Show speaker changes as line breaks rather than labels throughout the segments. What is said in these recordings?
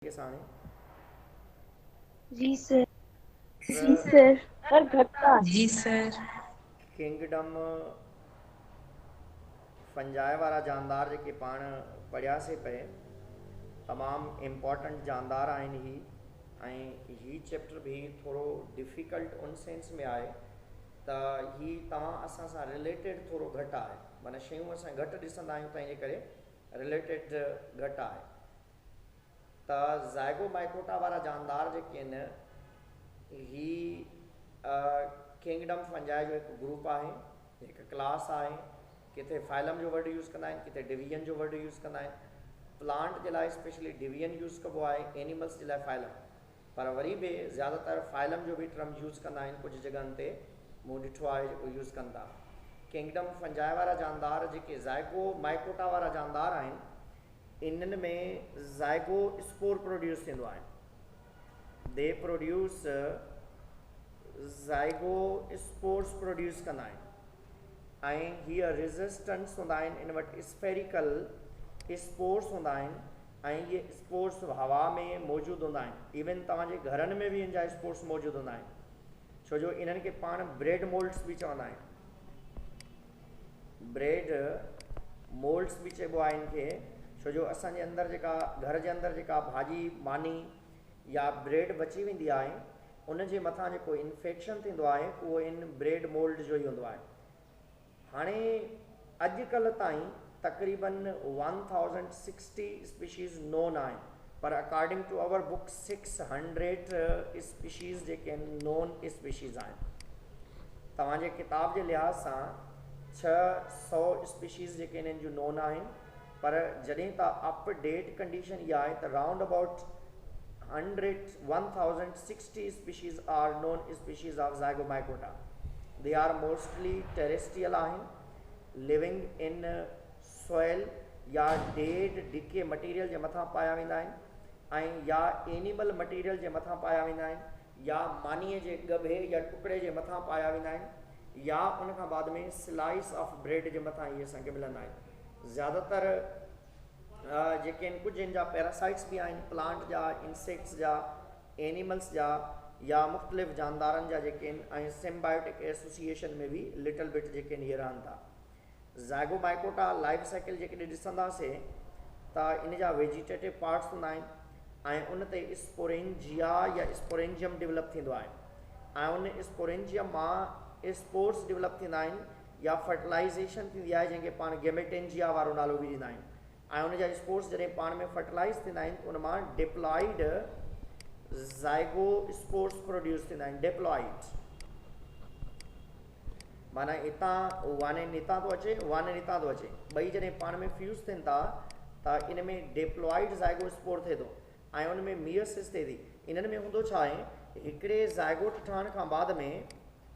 के सामने
जी सर। जी
sir
sir. पर घटता है।
जी सर।
किंगडम फंजाए वारा जानदार जेके पाण पढ़ियासीं पे तमामु इम्पॉर्टेंट जानदार आहिनि ही चैप्टर भी थोड़ो डिफ़िकल्ट उन सेंस में आहे त ही तव्हां असां सां रिलेटेड थोड़ो घटि आहे माना शयूं असां घटि ॾिसंदा आहियूं त इन करे रिलेटेड घटि आहे त ज़ाइगोमाइकोटा वारा जानदार जेके आहिनि ही किंगडम फंजाए जो हिकु ग्रुप आहे हिकु क्लास आहे किथे फाइलम जो वर्ड यूज़ कंदा आहिनि किथे डिवीजन जो वर्ड यूज़ कंदा आहिनि प्लांट जे लाइ स्पेशली डिवीजन यूज़ कबो आहे एनिमल्स जे लाइ फाइलम पर वरी बि ज़्यादातर फाइलम जो बि टर्म यूज़ कंदा आहिनि कुझु जॻहनि ते मूं ॾिठो आहे जेको यूज़ कनि था किंगडम फंजाए वारा जानदार जेके ज़ाइगोमाइकोटा वारा जानदार आहिनि इन्हनि में ज़ाइगो स्पोर प्रोड्यूस थींदो आहे दे प्रोड्यूस ज़ाइगो स्पोर्स प्रोड्यूस कंदा आहिनि ऐं हीअ रेज़िस्टेंस हूंदा आहिनि इन वटि स्फेरिकल स्पोर्स हूंदा आहिनि ऐं इहे स्पोर्स हवा में मौजूदु हूंदा आहिनि इवन तव्हांजे घरनि में बि इन जा स्पोर्स मौजूदु हूंदा आहिनि छो जो इन्हनि खे पाण ब्रेड मोल्ड्स बि चवंदा आहिनि ब्रेड मोल्ड्स बि चइबो आहे इनखे छो जो असांजे अंदरि जेका घर जे अंदरि जेका भाॼी मानी या ब्रेड बची वेंदी आहे उन जे मथां जेको इन्फेक्शन थींदो आहे उहो इन ब्रेड मोल्ड जो ई हूंदो आहे हाणे अॼुकल्ह ताईं तक़रीबन 1060 स्पीशीज़ नोन आहिनि पर according to our book 600 species जेके आहिनि नोन स्पीशीज़ आहिनि तव्हांजे किताब जे लिहाज़ सां 600 स्पीशीज़ जेके आहिनि जो नोन आहिनि पर जॾहिं त अपडेट कंडीशन इहा आहे त round about 1060 species are known species of Zygomycota. They are mostly terrestrial living in soil या dead decay material जे मथां पाया वेंदा आहिनि ऐं या एनिमल मटीरियल जे मथां पाया वेंदा आहिनि या मानीअ जे गभे या टुकड़े जे मथां पाया वेंदा आहिनि या उन खां बाद में स्लाइस ऑफ ब्रेड जे मथां इहे असांखे मिलंदा आहिनि ज़्यादातर जेके आहिनि कुझु इन जा पैरासाइट्स बि आहिनि प्लांट जा इंसेक्ट्स जा एनिमल्स जा या मुख़्तलिफ़ जानदारनि जा जेके आहिनि ऐं सिम्बायोटिक एसोसिएशन में बि लिटल बिट जेके आहिनि इहे रहनि था ज़ाइगोमाइकोटा लाइफ साइकिल जेकॾहिं ॾिसंदासीं त इन जा वेजिटेटिव पार्ट्स हूंदा आहिनि ऐं उन ते स्पोरेंजिया या स्पोरेंजियम डेवलप थींदो आहे ऐं उन स्पोरेंजियम मां स्पोर्स डेवलप थींदा आहिनि या फर्टिलाइज़ेशन थींदी आहे जंहिंखे पाण गेमेटेंजिया वारो नालो बि ॾींदा आहियूं ऐं उन जा स्पोर्स जॾहिं पाण में फर्टिलाइज़ थींदा आहिनि उन मां डिप्लॉइड ज़ाइगो स्पोर्स प्रोड्यूस थींदा आहिनि डिप्लॉइड माना हितां वाननि हितां थो अचे वाननि हितां थो अचे ॿई जॾहिं पाण में फ्यूज़ थियनि था त इन में डिप्लॉइड ज़ाइगो स्पोर थिए थो ऐं उन में मियोसिस थिए थी इन्हनि में हूंदो छा आहे हिकिड़े ज़ाइगोट ठहण खां बाद में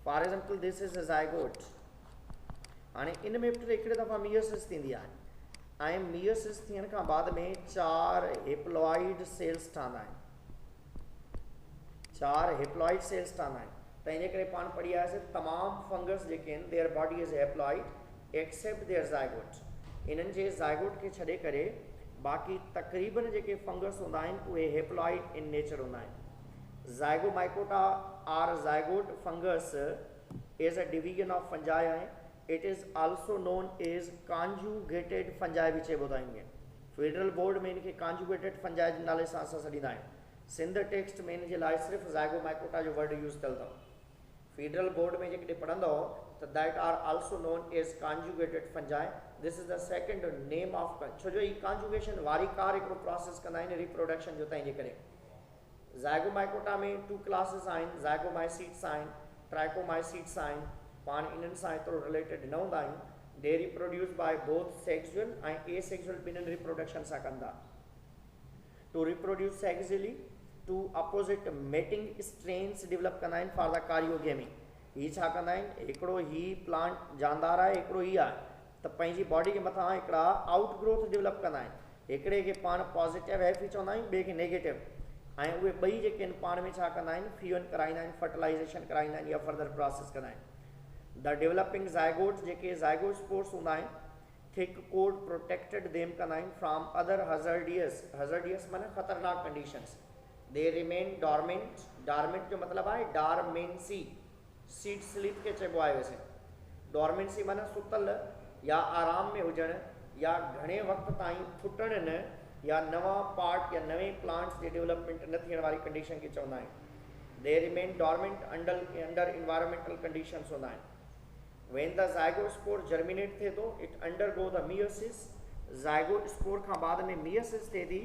for example this is a zygote हाणे इन में बि हिकिड़े दफ़ा मियोसिस थींदी आहे ऐं मियोसिस थियण खां बाद में 4 हेप्लॉइड सेल्स ठहंदा आहिनि 4 हेप्लॉइड सेल्स ठहंदा आहिनि त इन करे पाण पढ़ी आयासीं तमामु फंगस जेके आहिनि their body is haploid except their zygote इन्हनि जे ज़ाइगोट खे छॾे करे बाक़ी तक़रीबन जेके फंगस हूंदा आहिनि उहे हेप्लॉइड इन नेचर हूंदा आहिनि Zygomycota or zygote fungus is a division of fungi आहे it is also known as conjugated fungi बि चइबो आहे इनखे फेडरल बोर्ड में इनखे कॉन्जुगेटेड फंजाई जे नाले सां असां सॾींदा आहियूं सिंध टेक्स्ट में इन जे लाइ सिर्फ़ु ज़ाइगोमाइकोटा जो वर्ड यूज़ कयल अथव फेडरल बोर्ड में जेकॾहिं पढ़ंदव त that are also known as conjugated fungi this is the second name of छो जो ही कॉन्जुगेशन वारी कार हिकिड़ो प्रोसेस कंदा आहिनि रिप्रोडक्शन जो तंहिंजे करे ज़ाइगोमाइकोटा में 2 क्लासिस आहिनि ज़ाइगोमाइसीट्स आहिनि ट्राइकोमाइसीट्स आहिनि पाण इन्हनि सां एतिरो रिलेटेड न हूंदा आहियूं they reproduce by both sexual ऐं एसेक्सुअल ॿिन्हिनि रिप्रोडक्शन सां कंदा to reproduce sexually two opposite mating strains develop कंदा आहिनि फॉर द कारियोगेमी ही छा कंदा आहिनि हिकिड़ो ही प्लांट जानदार आहे हिकिड़ो ही आहे त पंहिंजी बॉडी जे मथां हिकिड़ा आउट ग्रोथ डेवलप कंदा आहिनि हिकिड़े खे पाण पॉज़िटिव हैफ़ी चवंदा आहियूं ॿिए खे नेगेटिव ऐं उहे ॿई जेके आहिनि पाण में छा कंदा आहिनि फ्यूअन कराईंदा आहिनि फर्टिलाइज़ेशन कराईंदा आहिनि या फर्दर प्रोसेस कंदा आहिनि द डेवलपिंग ज़ाइगोट्स जेके ज़ाइगोस्पोर्स हूंदा आहिनि थिक कोट प्रोटेक्टेड देम कंदा आहिनि फ्रॉम अदर हज़ार्डियस माना ख़तरनाक conditions. They remain dormant, dormant जो मतिलबु आहे डॉर्मेंसी, सीड स्लीप खे चइबो आहे वैसे। डॉर्मेंसी माना सुतल या आराम में हुजण या घणे वक्त ताईं फुटण न या नवा पार्ट या नवे प्लांट्स जे डेवलपमेंट न थियण वारी कंडीशन खे चवंदा आहिनि। They remain dormant under environmental conditions हूंदा आहिनि। When the zygospore germinate थे तो it undergo the meiosis, zygospore खां बाद में meiosis थे थी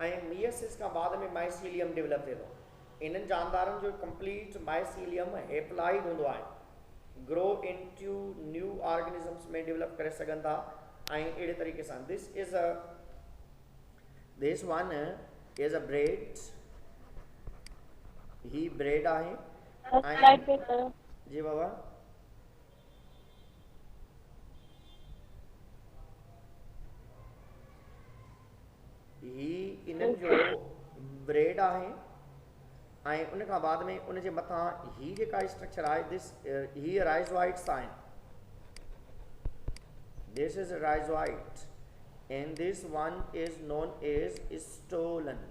ऐं meiosis खां बाद में mycelium develop थे तो इन्हनि जानदारनि जो complete mycelium haploid हूंदो आहे, grow into new organisms में develop करे सघनि था ऐं अहिड़े तरीक़े सां this one is a braid, ही braid आहे ऐं जी बाबा ही इन्हनि जो ब्रेड आहे ऐं उन खां बाद में उन जे मथां ही जेका स्ट्रक्चर आहे दिस ही राइज़ोइड्स आहिनि, this is rhizoid and this one is known as stolon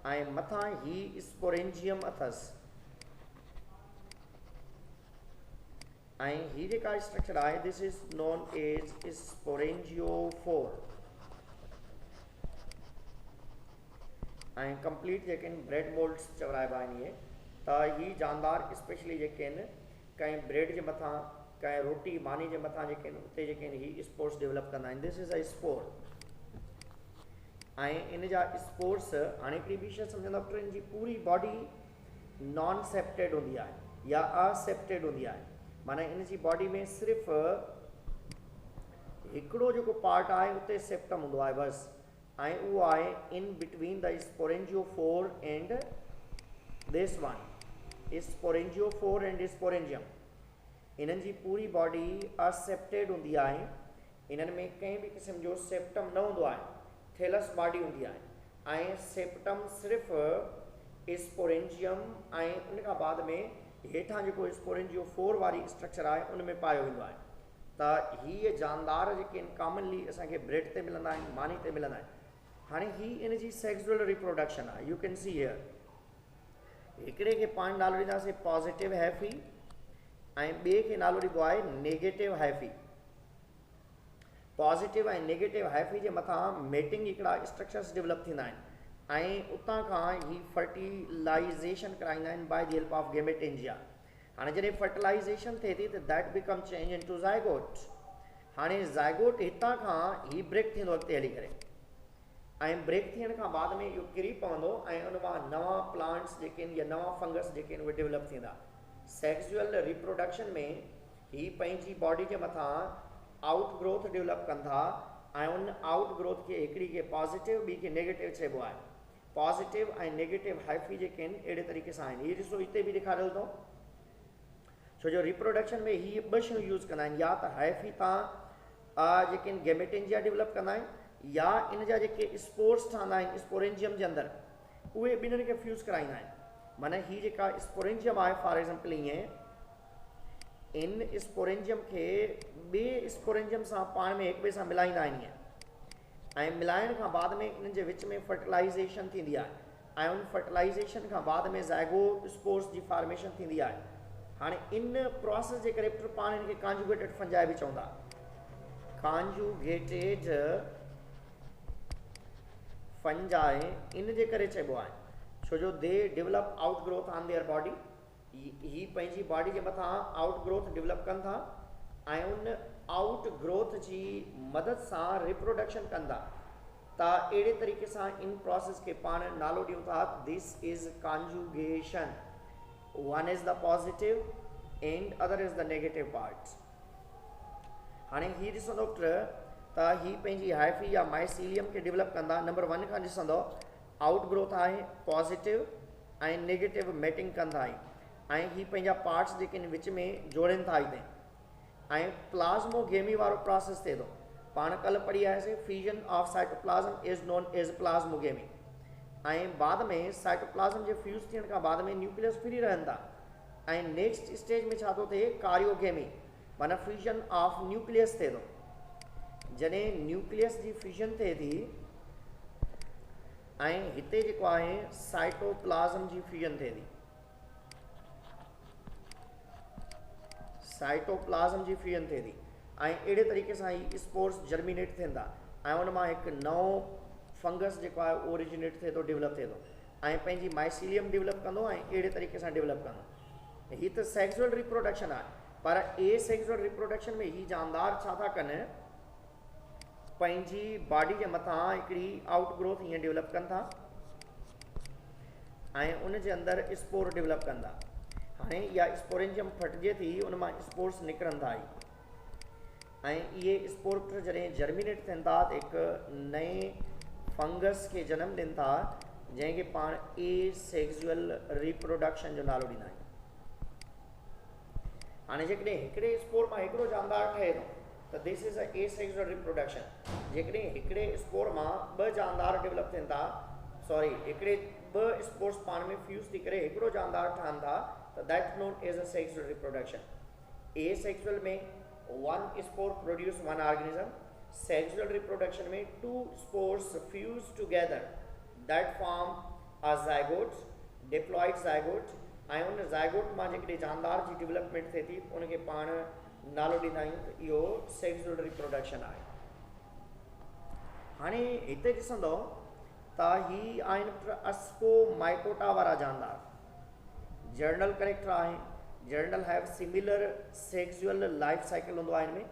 ऐं मथां ही स्पोरेंजियम अथसि ऐं ही जेका स्ट्रक्चर आहे this is known as sporangiophore ऐं कंप्लीट जेके आहिनि ब्रेड मोल्ड्स चवराइबा आहिनि इहे त ही जानदार स्पेशली जेके आहिनि कंहिं ब्रेड जे मथां कंहिं रोटी मानी जे मथां जेके आहिनि उते जेके आहिनि ही स्पोर्स डेवलप कंदा आहिनि। दिस इज़ अ स्पोर ऐं इन जा स्पोर्स हाणे हिकिड़ी ॿी शइ सम्झंदा डॉक्टर, इन जी पूरी बॉडी नॉन सेप्टेड हूंदी आहे या असेप्टेड हूंदी आहे, माना इन जी बॉडी में सिर्फ़ु हिकिड़ो जेको पार्ट आहे उते सेप्टम हूंदो आहे बसि ऐं उहो आहे in between the sporangiophore and this one, sporangiophore and sporangium. इन्हनि जी पूरी बॉडी असेप्टेड हूंदी आहे, इन्हनि में कंहिं बि क़िस्म जो सेप्टम न हूंदो आहे, थेलस बॉडी हूंदी आहे ऐं सेप्टम सिर्फ़ु स्पोरेंजियम ऐं उन खां बाद में हेठां जेको स्पोरेंजियोफोर वारी स्ट्रक्चर आहे उन में पायो वेंदो आहे। त हीअ जानदार जेके आहिनि कॉमनली असांखे ब्रेड ते मिलंदा आहिनि, मानी ते मिलंदा आहिनि। हाणे ही इन जी सेक्सुअल रिप्रोडक्शन आहे, यू कैन सी हियर हिकिड़े खे पाण नालो ॾींदासीं पॉजिटिव हैफ़ी ऐं ॿिए खे नालो ॾिबो आहे नेगेटिव हैफ़ी। पॉजिटिव ऐं नेगेटिव हैफ़ी जे मथां मेटिंग हिकिड़ा स्ट्रक्चर्स डेवलप थींदा आहिनि ऐं उतां खां ही फर्टिलाइज़ेशन कराईंदा आहिनि by the help of gametangia. हाणे जॾहिं फर्टिलाइज़ेशन थिए थी त that become change into zygote. हाणे ज़ाइगोट हितां खां ही ब्रेक थींदो अॻिते हली करे ऐं ब्रेक थियण खां बाद में इहो किरी पवंदो ऐं उन मां नवां प्लांट्स जेके आहिनि या नवां फंगस जेके आहिनि उहे डेवलप थींदा। सेक्सुअल रिप्रोडक्शन में ही पंहिंजी बॉडी जे मथां आउट ग्रोथ डेवलप कनि था ऐं उन आउट ग्रोथ खे हिकिड़ी खे पॉजिटिव ॿी खे नेगेटिव चइबो आहे। पॉजिटिव ऐं नेगेटिव हाइफी जेके आहिनि अहिड़े तरीक़े सां आहिनि। हीअ ॾिसो हिते बि ॾेखारियो अथऊं, छो जो रिप्रोडक्शन में हीअ ॿ शयूं यूज़ कंदा आहिनि, या त हाइफी तव्हां जेके आहिनि गेमेटेंजिया डेवलप कंदा आहिनि या इन जा जेके स्पोर्स ठहंदा आहिनि स्पोरेंजियम जे अंदरि उहे ॿिन्हिनि खे फ्यूज़ कराईंदा आहिनि। माना हीअ जेका स्पोरेंजियम आहे फॉर एग्ज़ाम्पल ईअं इन स्पोरेंजियम खे ॿिए स्पोरेंजियम सां पाण में हिक ॿिए सां मिलाईंदा आहिनि ईअं ऐं मिलाइण खां बाद में इन्हनि जे विच में फर्टिलाइज़ेशन थींदी आहे ऐं उन फर्टिलाइज़ेशन खां बाद में ज़ाइगोस्पोर्स जी फॉर्मेशन थींदी आहे। हाणे इन प्रोसेस जे करे पाण हिन खे कॉन्जुगेटेड फंजाई बि चवंदा। कॉन्जुगेटेड फंजाई इन जे करे चइबो आहे छो जो they develop out growth on their body. ही पंहिंजी बॉडी जे मथां आउट ग्रोथ डेवलप कनि था ऐं उन आउट ग्रोथ जी मदद सां रिप्रोडक्शन कंदा। त अहिड़े तरीक़े सां इन प्रोसेस खे पाण नालो ॾियूं था this is conjugation. One is the positive and other is the negative part. हाणे हीअ ॾिसो डॉक्टर त ही पंहिंजी हाइफी या माइसीलियम खे डेवलप कंदा। नंबर 1 खां ॾिसंदो आउट ग्रोथ आहे पॉजिटिव ऐं नेगेटिव मेटिंग कंदा ऐं ही पंहिंजा पार्ट्स जेके आहिनि विच में जोड़नि था हिते ऐं प्लाज़्मोगेमी वारो प्रोसेस थिए थो। पाण कल्ह पढ़ी आयासीं fusion of cytoplasm is known as plasmogamy ऐं बाद में साइटोप्लाज़म जे फ्यूज़ थियण खां बाद में न्यूक्लियस फ्री रहनि था ऐं नेक्स्ट स्टेज में छा थो थिए कारियोगेमी माना फ्यूजन ऑफ न्यूक्लियस थिए थो जॾहिं न्यूक्लियस जी फ्यूजन थिए थी ऐं हिते जेको आहे साइटोप्लाज़म जी फ्यूजन थिए थी, साइटोप्लाज़म जी फ्यूजन थिए थी ऐं अहिड़े तरीक़े सां ही स्पोर्स जर्मिनेट थियनि था ऐं उन मां हिकु नओं फंगस जेको आहे उहो ओरिजिनेट थिए थो, डेवलप थिए थो ऐं पंहिंजी माइसीलियम डेवलप कंदो ऐं अहिड़े तरीक़े सां डेवलप कंदो। हीअ त सेक्सुअल रिप्रोडक्शन आहे, पर ए सेक्सुअल रिप्रोडक्शन में ही जानदार छा था कनि, पंहिंजी बॉडी जे मथां हिकिड़ी आउटग्रोथ हीअं डेवलप कनि था ऐं उन जे अंदरि स्पोर डेवलप कंदा। हाणे इहा स्पोरेंजियम फटिजे थी, उन मां स्पोर्स निकिरनि था ऐं इहे स्पोर जॾहिं जर्मिनेट थियनि था त हिकु नए फंगस खे जनम ॾियनि था जंहिंखे पाण ए सेक्सुअल रिप्रोडक्शन जो नालो ॾींदा आहियूं। हाणे जेकॾहिं हिकिड़े स्पोर मां हिकिड़ो जानदार ठहे थो त this is a A sexual reproduction. जेकॾहिं हिकिड़े स्पोर मां ॿ जानदार डेवलप थियनि था, सॉरी हिकिड़े ॿ स्पोर्स पाण में फ्यूज़ थी करे हिकिड़ो जानदार ठहनि था त that known as a sexual reproduction. Asexual में one spore produce one organism, sexual reproduction में two spores fuse together that form a zygote, diploid zygote ऐं उन ज़ाइगोट मां जेकॾहिं जानदार जी डेवलपमेंट थिए थी उनखे पाण नालो ॾींदा आहियूं त इहो सेक्सुअल रिप्रोडक्शन आहे। हाणे हिते ॾिसंदो त ही आहिनि अस्कोमाइकोटा वारा जानदार, जर्नल करेक्टर आहे, journal have similar sexual life cycle हूंदो आहे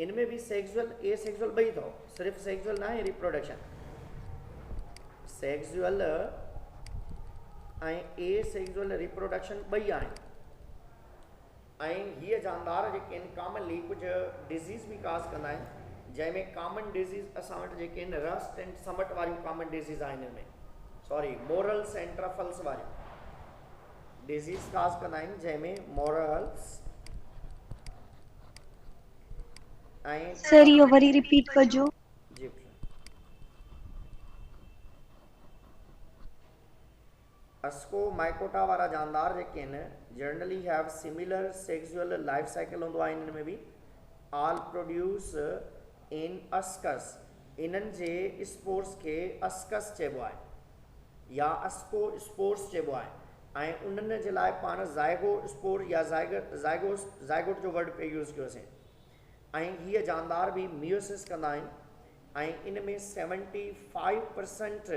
इनमें भी सेक्सुअल ए सेक्सुअल ॿई अथव, सिर्फ़ु सेक्सुअल न आहे रिप्रोडक्शन, सेक्सुअल ऐं ए सेक्सुअल रिप्रोडक्शन ॿई आहिनि ऐं हीअ जानदार जेके आहिनि कॉमनली कुझु डिज़ीज़ भी काज़ कंदा आहिनि, जंहिंमें कॉमन डिज़ीज़ असां वटि जेके आहिनि रस्ट एंड समट वारियूं कॉमन डिज़ीज़ आहिनि हिन में, सॉरी मोरल्स एंड ट्रफल्स वारियूं डिज़ीज़ काज़ कंदा आहिनि जंहिंमें मोरल्स ऐं
सर इहो वरी रिपीट कजो।
जी अस्कोमाइकोटा वारा जानदार जेके आहिनि generally have similar sexual life cycle हूंदो आहे इन्हनि में बि, ऑल प्रोड्यूस इन अस्कस, इन्हनि जे स्पोर्स खे अस्कस चइबो आहे या अस्को स्पोर्स चइबो आहे ऐं उन्हनि जे लाइ पाण ज़ाइगो स्पोर या ज़ाइगोट जो वर्ड पे यूज़ कयोसीं ऐं हीअ जानदार भी मियोसिस कंदा आहिनि ऐं इन में 75%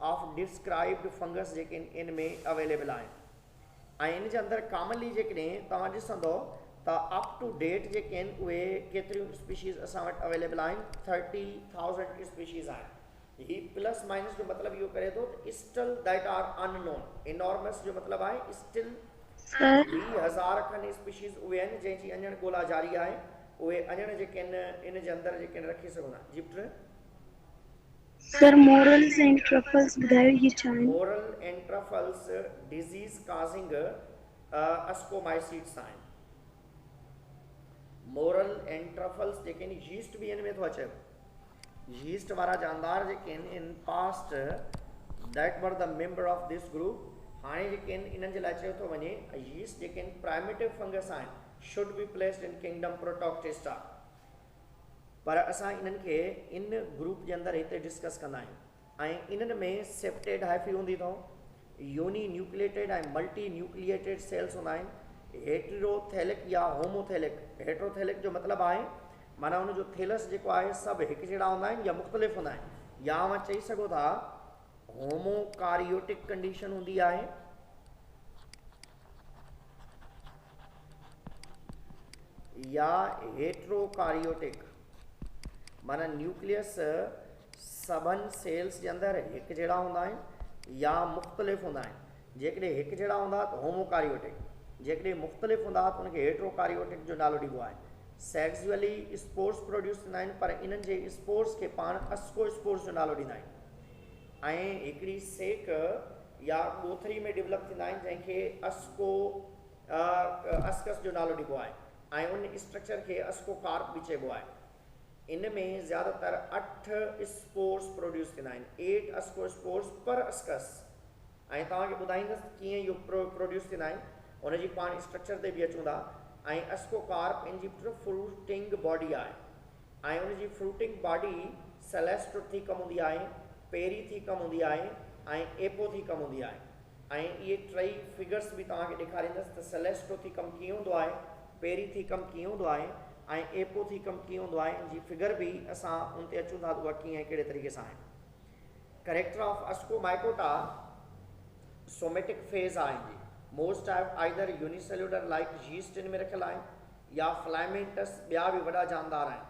ऑफ डिस्क्राइब्ड फंगस जेके इन में अवेलेबल आहिनि ऐं इन जे अंदरि कॉमनली जेकॾहिं तव्हां ॾिसंदो त अप टू डेट जेके आहिनि उहे केतिरियूं स्पीशीज़ असां वटि अवेलेबल आहिनि, 30,000 स्पीशीज़ आहिनि। ही प्लस माइनस जो मतिलबु इहो करे थो त still that are unknown, enormous जो मतिलबु आहे स्टिल 20,000 खनि स्पीशीज़ उहे आहिनि जंहिंजी अञण ॻोल्हा जारी आहे, उहे अञण जेके आहिनि इन जे अंदरि जेके आहिनि रखी सघूं था। जिप्टर
सर मोरल्स एंड ट्रफल्स ॿुधायो ये छा आहिनि?
मोरल एंड ट्रफल्स डिज़ीज़ काज़िंग अस्कोमाइसीट्स आहिनि। मोरल एंड ट्रफल्स जेके आहिनि यीस्ट भी इन में थो अचे, यीस्ट वारा जानदार जेके आहिनि in past that were the member of this group, हाणे जेके आहिनि इन्हनि जे लाइ चयो थो वञे यीस्ट जेके आहिनि प्राइमेटिव फंगस आहिनि, शुड बी प्लेस्ड इन किंगडम प्रोटोक्टिस्टा, पर असां इन्हनि खे इन ग्रुप जे अंदरि हिते डिस्कस कंदा आहियूं ऐं इन्हनि में सेप्टेड हाइफी हूंदी अथव, यूनी न्यूक्लिएटेड ऐं मल्टी न्यूक्लिएटेड सेल्स हूंदा आहिनि, हेट्रोथेलिक या होमोथेलिक। हेट्रोथेलिक जो मतिलबु आहे माना उनजो थेलस जेको आहे सभु हिकु जहिड़ा हूंदा आहिनि या मुख़्तलिफ़ हूंदा आहिनि, या मां चई सघो था होमोकारियोटिक कंडीशन हूंदी आहे या हेट्रोकारियोटिक, माना न्यूक्लियस सभनि सेल्स जे अंदरि हिकु जहिड़ा हूंदा आहिनि या मुख़्तलिफ़ हूंदा आहिनि। जेकॾहिं हिकु जहिड़ा हूंदा त होमोकारियोटिक, जेकॾहिं मुख़्तलिफ़ हूंदा त उनखे हेट्रोकारियोटिक जो नालो ॾिबो आहे। सेक्सुअली स्पोर्स प्रोड्यूस थींदा आहिनि पर इन्हनि जे स्पोर्स खे पाण अस्को स्पोर्स जो नालो ॾींदा आहियूं ऐं हिकिड़ी सेक या ॻोथरी में डेवलप थींदा आहिनि जंहिंखे अस्कस जो नालो ॾिबो आहे ऐं उन स्ट्रक्चर खे अस्कोकार्प बि चइबो आहे। इन में ज़्यादातर 8 स्पोर्स प्रोड्यूस थींदा आहिनि, 8 अस्को स्पोर्स पर अस्कस, ऐं तव्हांखे ॿुधाईंदुसि कीअं इहो प्रोड्यूस थींदा आहिनि, उनजी पाण स्ट्रक्चर ते बि अचूं था। ऐं अस्कोकार्प इन जी फ्रूटिंग बॉडी आहे, ऐं उनजी फ्रूटिंग बॉडी सेलेस्टोथीकम हूंदी आहे, पेरीथीकम हूंदी आहे ऐं एपोथीकम हूंदी आहे। ऐं इहे टई फिगर्स बि तव्हांखे ॾेखारींदुसि त सेलेस्टोथीकम कीअं हूंदो आहे, पेरीथीकम कीअं हूंदो आहे ऐं एपोथीकम कीअं हूंदो आहे, इन जी फिगर बि असां उन ते अचूं था त उहा कीअं कहिड़े तरीक़े सां आहे। Character of Ascomycota somatic phase आहे जी। Most have either unicellular like yeast में रखियल आहिनि या फ्लामेंटस ॿिया बि वॾा जानदार आहिनि।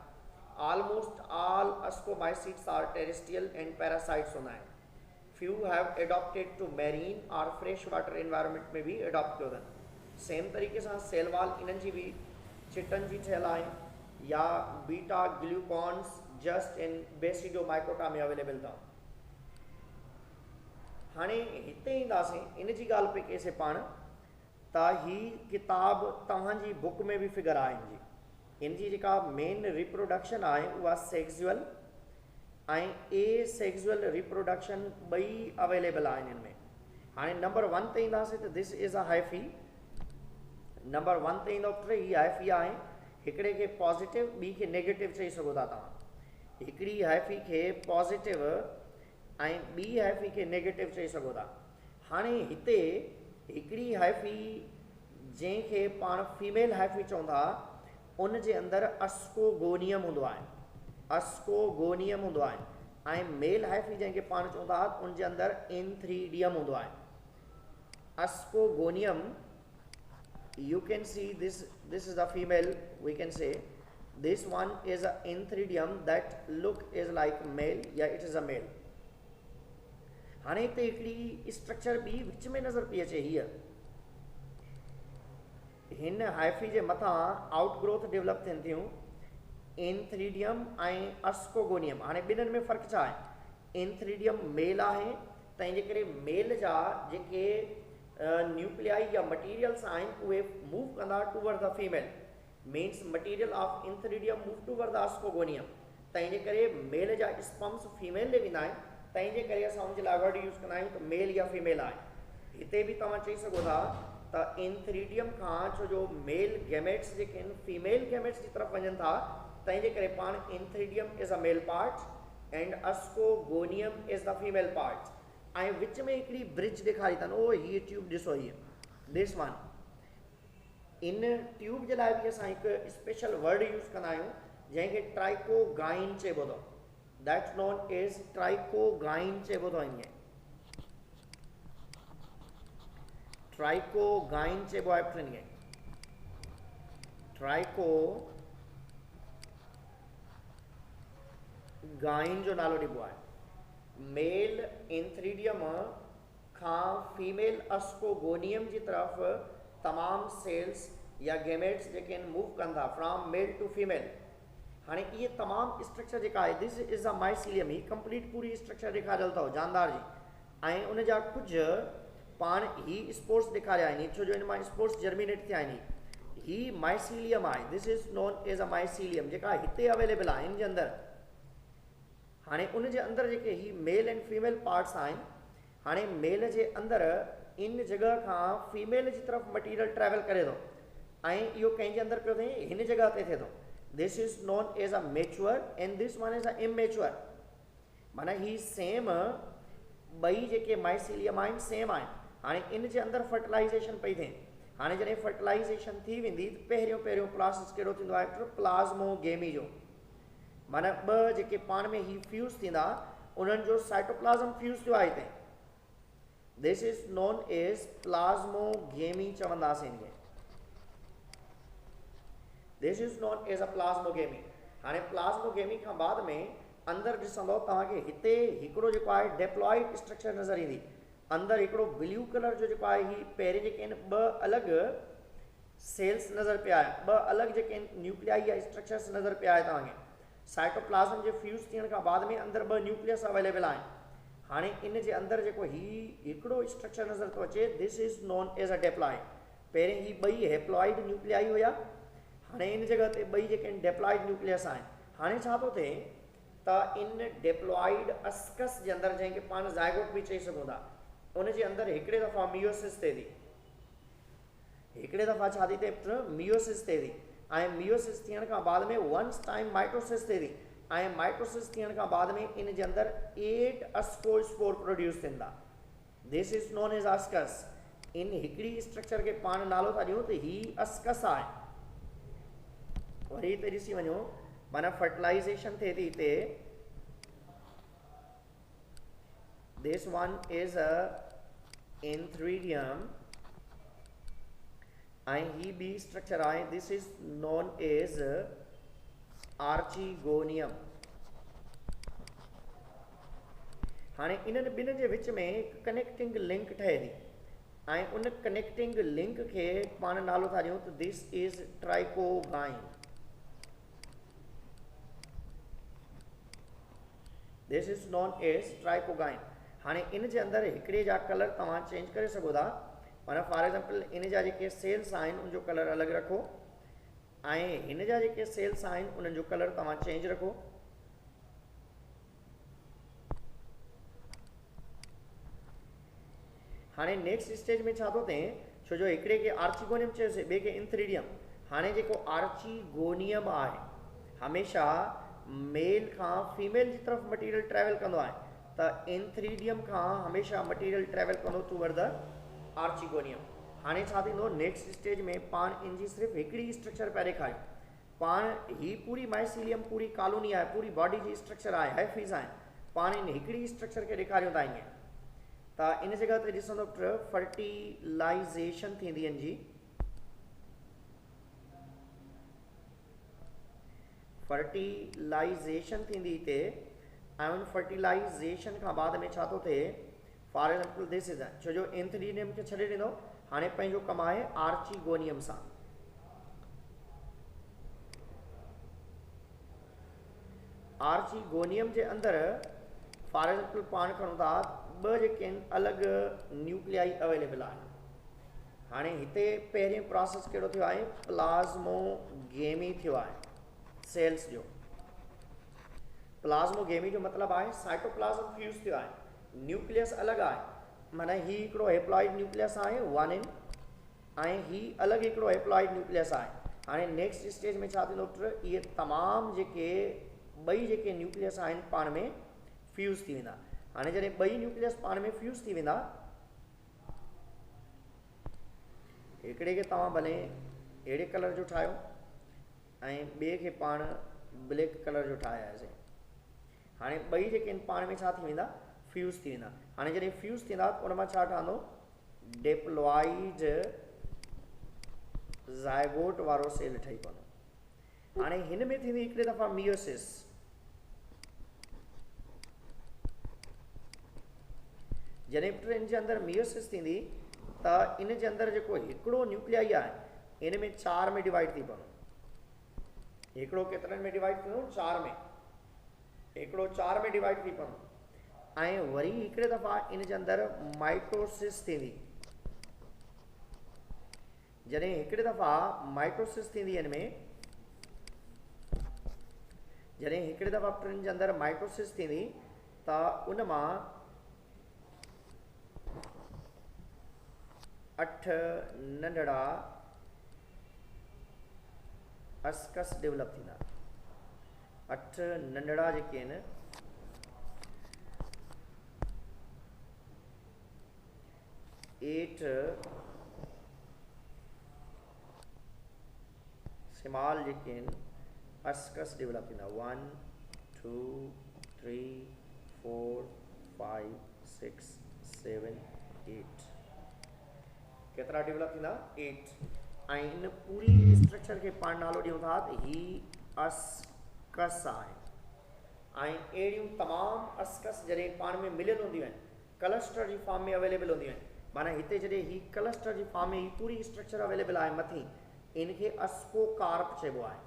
Almost all ascomycetes are terrestrial and parasites हूंदा आहिनि। Few have adopted to marine और फ्रेश वाटर एनवायरनमेंट में भी एडॉप्ट कयो अथनि। सेम तरीक़े सां सेल वॉल इन्हनि जी बि चिटनि जी ठहियल आहे या बीटा ग्लूकॉन्स जस्ट इन बेसिडोमाइकोटा में अवेलेबल अथव। हाणे हिते ईंदासीं, इन जी ॻाल्हि पई कईसीं पाण त ही किताब तव्हांजी बुक में भी फिगर आहे इन जी जेका मेन रिप्रोडक्शन आहे उहा सेक्सुअल ऐं ए सेक्सुअल रिप्रोडक्शन ॿई अवेलेबल आहिनि इनमें। हाणे नंबर 1 ते ईंदासीं त this is a hyphae. Number 1 ते ईंदो टे ही हाइफी आहे। हिकिड़े खे पॉजिटिव, ॿी खे नेगेटिव चई सघो था तव्हां। हिकिड़ी हाइफी खे पॉजिटिव ऐं ॿी हाइफी खे नेगेटिव चई सघो था। हाणे हिते हिकिड़ी हाइफी जंहिंखे पाण फीमेल हाइफी चवंदा, उन जे अंदरि अस्कोगोनियम हूंदो आहे, अस्कोगोनियम हूंदो आहे। ऐं मेल हाइफी जंहिंखे पाण चवंदा उन जे अंदरि एंथ्रीडियम हूंदो आहे। अस्कोगोनियम, you can see this is a female, we can say this one is a antheridium that look is like male या it is a male। हाणे हिते हिकिड़ी स्ट्रक्चर बि विच में नज़र पई अचे। हीअ हिन हाइफी जे मथां आउटग्रोथ डेवलप थियनि थियूं, एंथ्रीडियम ऐं अस्कोगोनियम। हाणे ॿिन्हिनि में फ़र्क़ु छा आहे? एंथ्रीडियम मेल आहे, तंहिंजे करे मेल जा जेके न्यूक्लियाई या मटीरियल्स आहिनि उहे मूव कंदा toward the female, means material of antheridium move toward the ascogonium. तंहिंजे करे मेल जा स्पम्स फीमेल ॾे वेंदा आहिनि, तंहिंजे करे असां उनजे लाइ वर्ड यूज़ कंदा आहियूं त मेल या फीमेल आहे। हिते बि तव्हां चई सघो था त एंथ्रीडियम खां छो जो मेल गैमेट्स जेके आहिनि फीमेल गैमेट्स जी तरफ़ वञनि था, तंहिंजे करे पाण antheridium is a male part and ascogonium is the female part. ऐं विच में हिकिड़ी ब्रिज ॾेखारी अथनि, ओ हीअ ट्यूब ॾिसो, हीअ दिस वन। इन ट्यूब जे लाइ बि असां हिकु स्पेशल वर्ड यूज़ कंदा आहियूं जंहिंखे ट्राइकोगाइन चइबो अथव। दैट नोन एज ट्राइकोगाइन चइबो अथव। ईअं ट्राइकोगाइन चइबो आहे टिनि खे। ट्राइको गाइन जो नालो ॾिबो आहे। मेल एंथ्रीडियम खां फीमेल अस्कोगोनियम जी तरफ़ तमाम सेल्स या गैमेट्स जेके आहिनि मूव कनि था फ्रॉम मेल टू फीमेल। हाणे इहे तमाम स्ट्रक्चर जेका आहे दिस इज़ अ माइसीलियम, ही कंप्लीट पूरी स्ट्रक्चर ॾेखारियल अथव जानदार जी। ऐं उन जा कुझु पाण ही स्पोर्स ॾेखारिया आहिनि, छो जो इन मां स्पोर्स जर्मिनेट थिया आहिनि। ही माइसीलियम आहे, this is known as a mycelium, जेका हिते अवेलेबल आहे इन जे अंदरि। हाणे उन जे अंदरि जेके ही मेल एंड फीमेल पार्ट्स आहिनि, हाणे मेल जे अंदरि इन जॻह खां फीमेल जी तरफ़ मटीरियल ट्रैवल करे थो ऐं इहो कंहिंजे अंदरि पियो थिए, हिन जॻह ते थिए थो। This is known as a mature and this one is a immature. माना ही सेम ॿई जेके माइसीलियम आहिनि सेम आहिनि। हाणे इन जे अंदरि फर्टिलाइज़ेशन पई थिए। हाणे जॾहिं फर्टिलाइज़ेशन थी वेंदी त पहिरियों प्रोसेस कहिड़ो थींदो आहे? प्लाज़्मोगेमी जो। माना ॿ जेके पाण में ही फ्यूज़ थींदा उन्हनि जो साइटोप्लाज़म फ्यूज़ थियो आहे हिते। This is known as plasmogamy चवंदासीं इनखे। This is known as a plasmogamy. हाणे प्लाज़्मोगेमी खां बाद में अंदरि ॾिसंदो तव्हांखे हिते हिकिड़ो जेको आहे डेप्लॉइड स्ट्रक्चर नज़र ईंदी। अंदरि हिकिड़ो ब्लू कलर जो जेको आहे ही पहिरें जेके आहिनि ॿ अलॻि सेल्स नज़र पिया आहिनि, ॿ अलॻि जेके आहिनि न्यूक्लियाई या स्ट्रक्चर्स नज़र पिया आहे तव्हांखे। साइटोप्लाज़म जे फ्यूज़ थियण खां बाद में अंदरि ॿ न्यूक्लियस अवेलेबल आहिनि। हाणे इन जे अंदरि जेको हिकिड़ो स्ट्रक्चर नज़र थो अचे this is known as a diploid. पहिरें ही ॿई हेप्लॉइड न्यूक्लियाई हुया, हाणे इन जॻह ते ॿई जेके आहिनि डेप्लॉइड न्यूक्लियस आहिनि। हाणे छा थो थिए त इन डेप्लॉइड अस्कस जे अंदरि जंहिंखे पाण ज़ाइगोट बि चई सघूं था, उन जे अंदरि हिकिड़े दफ़ा मियोसिस थिए थी। हिकिड़े दफ़ा छा थी थिए? मियोसिस थिए थी। ऐं मियोसिस थियण खां बाद में वंस टाइम माइटोसिस थिए थी ऐं माइटोसिस थियण खां बाद में इन जे अंदरि 8 अस्कोस्पोर प्रोड्यूस थींदा। This is known as ascus. इन हिकिड़ी स्ट्रक्चर खे पाण नालो था ॾियूं त ही अस्कस आहे। वरी हिते ॾिसी वञो माना फर्टिलाइज़ेशन थिए थी हिते। This one is a antheridium ऐं ही ॿी स्ट्रक्चर आहे। This is known as archegonium. हाणे इन्हनि ॿिन्हिनि जे विच में हिकु कनेक्टिंग लिंक ठहे थी ऐं उन कनेक्टिंग लिंक खे पाण नालो था ॾियूं त this is trichogyne. This is known as trichogyne. हाणे इन जे अंदरि हिकिड़े जा कलर तव्हां चेंज करे सघो था। माना फॉर एग्जाम्पल इन जा जेके सेल्स आहिनि उनजो कलर अलॻि रखो ऐं हिन जा जेके सेल्स आहिनि उन्हनि जो कलर तव्हां चेंज रखो। हाणे नेक्स्ट स्टेज में छा थो थिए, छो जो हिकिड़े खे आर्चिगोनियम चयोसीं, ॿिए खे इंथ्रीडियम। हाणे जेको आर्चिगोनियम आहे हमेशह मेल खां फीमेल जी तरफ़ मटीरियल ट्रेवल कंदो आहे, त इंथ्रीडियम खां हमेशह मटीरियल ट्रेवल कंदो टूवर्ड द आर्चिगोनियम। हाणे छा थींदो, नेक्स्ट स्टेज में पाण इन जी सिर्फ़ु हिकिड़ी स्ट्रक्चर पिया ॾेखारियूं। पाण ही पूरी माइसीलियम पूरी कॉलोनी आहे, पूरी बॉडी जी स्ट्रक्चर आहे, हाइफीज़ आहिनि। पाण इन हिकिड़ी स्ट्रक्चर खे ॾेखारियूं था ईअं। त इन जॻह ते ॾिसंदो फर्टिलाइज़ेशन थींदी इन जी। फर्टिलाइज़ेशन थींदी हिते ऐं उन फर्टिलाइज़ेशन खां बाद में छा थो थिए, फॉर एग्जाम्पल दिस इज छो जो एंथ्रीडियम खे छॾे ॾिनो, हाणे पंहिंजो कमु आहे आर्चिगोनियम सां। आर्चिगोनियम जे अंदरि फॉर एग्जाम्पल पाण खणूं था ॿ जेके आहिनि अलॻि न्यूक्लियाई अवेलेबल आहिनि। हाणे हिते पहिरें प्रोसेस कहिड़ो थियो आहे, प्लाज़्मोगेमी थियो आहे सेल्स जो। प्लाज़्मोगेमी जो मतिलबु आहे साइटोप्लाज़्म फ्यूज़ थियो आहे, न्यूक्लियस अलॻि आहे। माना ही हिकिड़ो हेप्लॉइड न्यूक्लियस आहे 1N ऐं ही अलॻि हिकिड़ो हेप्लॉइड न्यूक्लियस आहे। हाणे नेक्स्ट स्टेज में छा थींदो, इहे तमामु जेके ॿई जेके न्यूक्लियस आहिनि पाण में फ्यूज़ थी वेंदा। हाणे जॾहिं ॿई न्यूक्लियस पाण में फ्यूज़ थी वेंदा, हिकिड़े खे तव्हां भले अहिड़े कलर जो ठाहियो ऐं ॿिए खे पाण ब्लैक कलर जो ठाहियासीं। हाणे ॿई जेके आहिनि पाण में छा थी वेंदा, फ्यूज़ थी वेंदा। हाणे जॾहिं फ्यूज़ थींदा उन मां छा ठहंदो, डिप्लॉइड ज़ाइगोट वारो सेल ठही पवंदो। हाणे हिन में थींदी हिकिड़े दफ़ा मियोसिस। जॾहिं पुट इन जे अंदरि मियोसिस थींदी त इन जे अंदरि जेको हिकिड़ो न्यूक्लियाई आहे इन में 4 में डिवाइड थी पवंदो। हिकिड़ो केतिरनि में डिवाइड थींदो, 4 में। हिकिड़ो 4 में डिवाइड थी पवंदो ऐं वरी हिकिड़े दफ़ा इन जे अंदरि माइटोसिस थींदी। जॾहिं हिकिड़े दफ़ा माइटोसिस थींदी इन में, जॾहिं हिकिड़े दफ़ा टिनि जे अंदरि माइटोसिस थींदी त उन मां 8 नंढड़ा अस्कस डेवलप थींदा। 8 नंढड़ा जेके आहिनि स्मॉल जेके आहिनि अस्कस डेवलप थींदा। 1 2 3 4 5 6 7 8 केतिरा डेवलप थींदा, 8। ऐं इन पूरी स्ट्रक्चर खे पाण नालो ॾियूं था त ही अस्कस आहे। ऐं अहिड़ियूं तमामु अस्कस जॾहिं पाण में मिलियल हूंदियूं आहिनि, क्लस्टर जी फॉर्म में अवेलेबल हूंदियूं आहिनि। माना हिते जॾहिं ही क्लस्टर जी फॉर्म में ही पूरी स्ट्रक्चर अवेलेबल आहे मथीं, इनखे अस्कोकार्प चइबो आहे।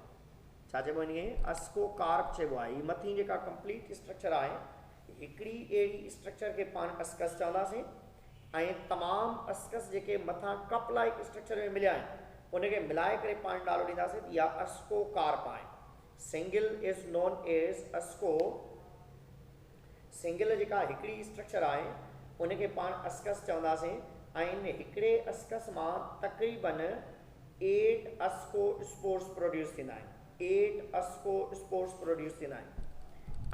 छा चइबो इनखे, अस्कोकार्प चइबो आहे। ही मथीं जेका कंप्लीट स्ट्रक्चर आहे, हिकिड़ी अहिड़ी स्ट्रक्चर खे पाण अस्कस चवंदासीं। ऐं तमामु अस्कस जेके मथां कप लाइक स्ट्रक्चर में मिलिया आहिनि उनखे मिलाए करे पाण नालो ॾींदासीं त इहा अस्कोकार्प आहे। Single is known as asco. Single जेका हिकिड़ी स्ट्रक्चर आहे उनखे पाण अस्कस चवंदासीं। ऐं इन हिकिड़े अस्कस मां तक़रीबन 8 अस्कोस्पोर्स प्रोड्यूस थींदा आहिनि, 8 अस्कोस्पोर्स प्रोड्यूस थींदा आहिनि।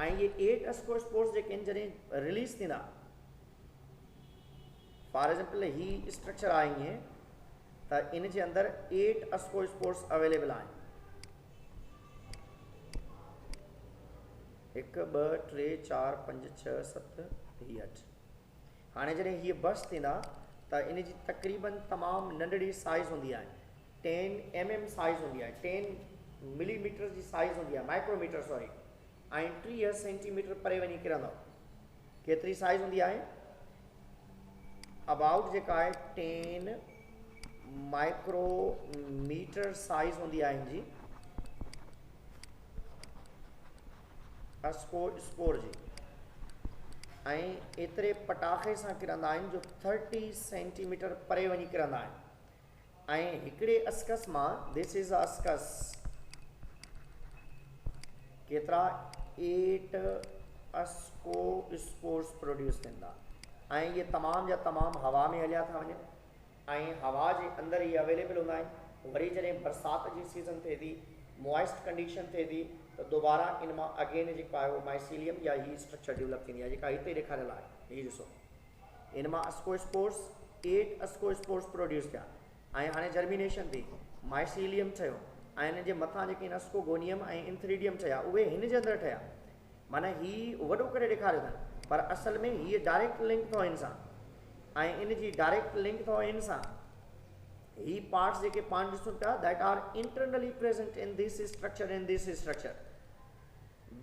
ऐं ये 8 अस्कोस्पोर्स जेके आहिनि जॾहिं रिलीज़ थींदा, फॉर एग्जाम्पल ही स्ट्रक्चर आहे ईअं त इन जे अंदरि 8 अस्कोस्पोर्स अवेलेबल आहिनि, 1 2 3 4 5 6 7 8। हाणे जॾहिं हीअ बस्ट थींदा त इन जी तक़रीबन तमामु नंढड़ी साइज़ हूंदी आहे, 10 mm साइज़ हूंदी आहे, 10 मिलीमीटर जी साइज़ हूंदी आहे, माइक्रोमीटर सॉरी, ऐं 30 सेंटीमीटर परे वञी किरंदो। केतिरी साइज़ हूंदी आहे? अबाउट जेका आहे 10 माइक्रोमीटर साइज़ हूंदी आहे हिन जी अस्कोस्पोर जी, ऐं एतिरे पटाखे सां किरंदा आहिनि जो 30 सेंटीमीटर परे वञी किरंदा आहिनि। ऐं हिकिड़े अस्कस मां, दिस इज़ अस्कस, केतिरा 8 अस्कोस्पोर्स प्रोड्यूस थींदा, ऐं ये तमामु जा तमामु हवा में हलिया था वञनि, ऐं हवा जे अंदरि इहे अवेलेबल हूंदा आहिनि। वरी जॾहिं बरसाति जी सीज़न थिए थी, मॉइस्ट कंडीशन थिए थी, त दोबारा इन मां अगेन जेको आहे उहो माइसीलियम या ही स्ट्रक्चर डेवलप थींदी आहे जेका हिते ॾेखारियल आहे। हीअ ॾिसो, इन मां अस्कोस्पोर्स 8 अस्कोस्पोर्स प्रोड्यूस थिया, ऐं हाणे जर्मिनेशन थी, माइसीलियम ठहियो, ऐं हिन जे मथां जेके अस्कोगोनियम ऐं इंथ्रीडियम ठहिया उहे हिन जे अंदरि ठहिया। माना हीउ वॾो करे ॾेखारियो अथनि, पर असल में हीअ डायरेक्ट लिंक अथव हिन सां, ऐं इन जी डायरेक्ट लिंक अथव हिन सां। ही पार्ट्स जेके पाण ॾिसूं था that are internally present in this structure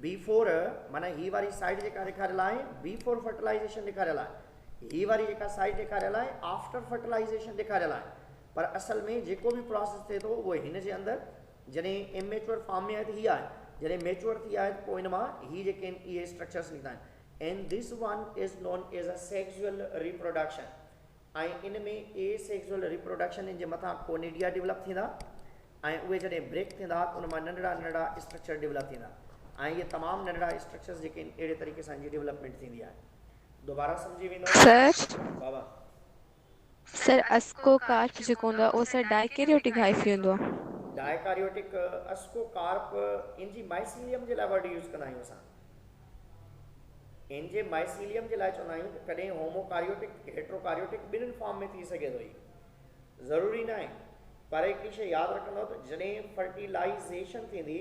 before, माना ही वारी साइड जेका ॾेखारियल आहे बिफोर फर्टिलाइजेशन ॾेखारियल आहे, ही वारी जेका साइड ॾेखारियल आहे आफ्टर फर्टिलाइजेशन ॾेखारियल आहे। पर असल में जेको बि प्रोसेस थिए थो उहो हिन जे अंदरि जॾहिं इमेच्योर फॉर्म में आहे त हीअ आहे, जॾहिं मेच्योर थी आहे त पोइ इन मां ही जेके आहिनि इहे स्ट्रक्चर्स निकिता आहिनि। And this one is known as a sexual reproduction, ऐं इन में ए सेक्सुअल रिप्रोडक्शन इन जे मथां कोनिडिया डेवलप थींदा, ऐं उहे जॾहिं ब्रेक थींदा त उन मां नंढड़ा नंढड़ा स्ट्रक्चर डेवलप थींदा, ऐं इहे तमामु नंढड़ा स्ट्रक्चर्स जेके आहिनि अहिड़े तरीक़े सां इनजी डेवलपमेंट थींदी आहे। दोबारा सम्झी वेंदो
सर
बाबा?
सर अस्कोकार्प जेको हूंदो आहे उहो सर डाइकैरियोटिक हाइफी हूंदो आहे।
डायकारियोटिक अस्कोकार्प इन जी माइसीलियम जे लाइ वर्ड यूज़ कंदा आहियूं असां, इन जे माइसीलियम जे लाइ चवंदा आहियूं त कॾहिं होमोकारियोटिक हेट्रोकारियोटिक ॿिन्हिनि फॉर्म में थी सघे थो, ही ज़रूरी न आहे। पर हिकिड़ी शइ यादि रखंदव त जॾहिं फर्टिलाइज़ेशन थींदी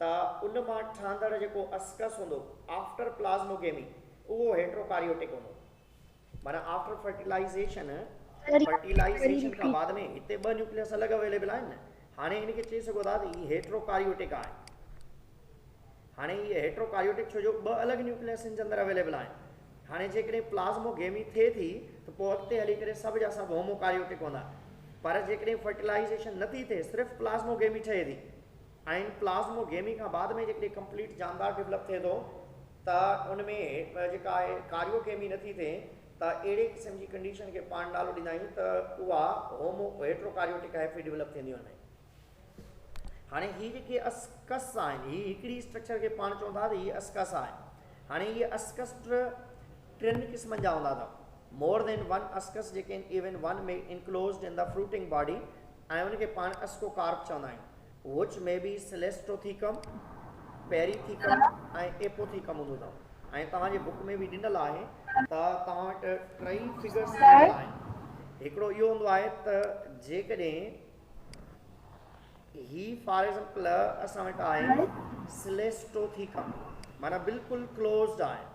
त उन मां ठहंदड़ जेको अस्कस हूंदो आफ्टर प्लाज़्मोगेमी उहो हेट्रोकारियोटिक हूंदो। माना आफ्टर फर्टिलाइज़ेशन खां बाद में हिते 2 न्यूक्लियस अलॻि अवेलेबल आहिनि न, हाणे इनखे चई सघो था त हीअ हेट्रोकारियोटिक आहे। हाणे हीअ हेट्रोकारियोटिक छो जो 2 अलॻि न्यूक्लियस जे अंदरि अवेलेबल आहिनि। हाणे जेकॾहिं प्लाज़्मोगेमी थिए थी त पोइ अॻिते हली करे सभु जा सभु होमोकारियोटिक हूंदा, पर जेकॾहिं फर्टिलाइज़ेशन नथी थिए सिर्फ़ु प्लाज़्मोगेमी ठहे थी, ऐं प्लाज़्मोगेमी खां बाद में जेकॾहिं कंप्लीट जानदार डेवलप थिए थो त उन में जेका आहे कारियोगेमी नथी थिए त अहिड़े क़िस्म जी कंडीशन खे पाण नालो ॾींदा आहियूं त उहा हेट्रोकारियोटिक हाइफी डेवलप थींदी हुन में। हाणे हीअ जेके अस्कस आहिनि, हीअ हिकिड़ी स्ट्रक्चर खे पाण चवंदा त हीअ अस्कस आहे। हाणे हीअ अस्कस 3 क़िस्मनि जा हूंदा अथव, मोर देन 1 अस्कस जेके आहिनि, इवन 1 में enclosed in the fruiting body, ऐं उनखे पाण अस्कोकार्प चवंदा आहियूं, विच में बि सेलेस्टोथीकम, पेरीथीकम ऐं एपोथीकम हूंदो अथव। ऐं तव्हांजे बुक में बि ॾिनल आहे त तव्हां वटि 3 फिगर्स ॾिनल आहिनि। हिकिड़ो इहो हूंदो आहे त जेकॾहिं ही फॉर एग्जाम्पल असां वटि आहे सेलेस्टोथीकम, माना बिल्कुलु क्लोज्ड आहे,